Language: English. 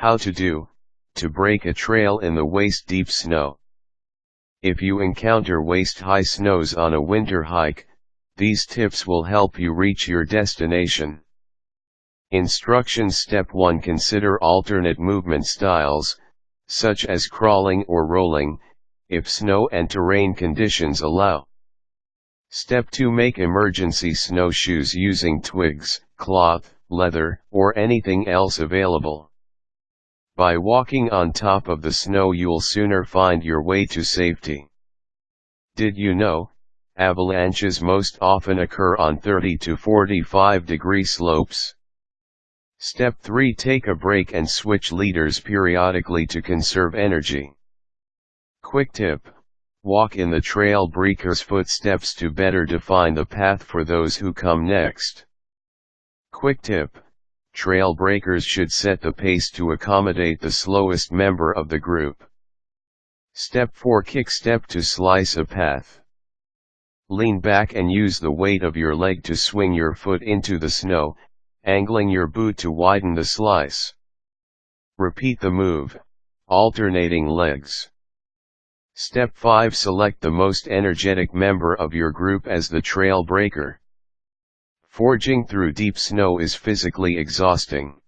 How to break a trail in the waist-deep snow. If you encounter waist-high snows on a winter hike, these tips will help you reach your destination. Instructions. Step 1. Consider alternate movement styles, such as crawling or rolling, if snow and terrain conditions allow. Step 2. Make emergency snowshoes using twigs, cloth, leather, or anything else available. By walking on top of the snow, you'll sooner find your way to safety. Did you know, avalanches most often occur on 30 to 45-degree slopes? Step 3. Take a break and switch leaders periodically to conserve energy. Quick tip: walk in the Trailbreakers' footsteps to better define the path for those who come next. Quick tip: Trailbreakers should set the pace to accommodate the slowest member of the group. Step 4. Kick step to slice a path. Lean back and use the weight of your leg to swing your foot into the snow, angling your boot to widen the slice. Repeat the move, alternating legs. Step 5. Select the most energetic member of your group as the trail breaker. Forging through deep snow is physically exhausting.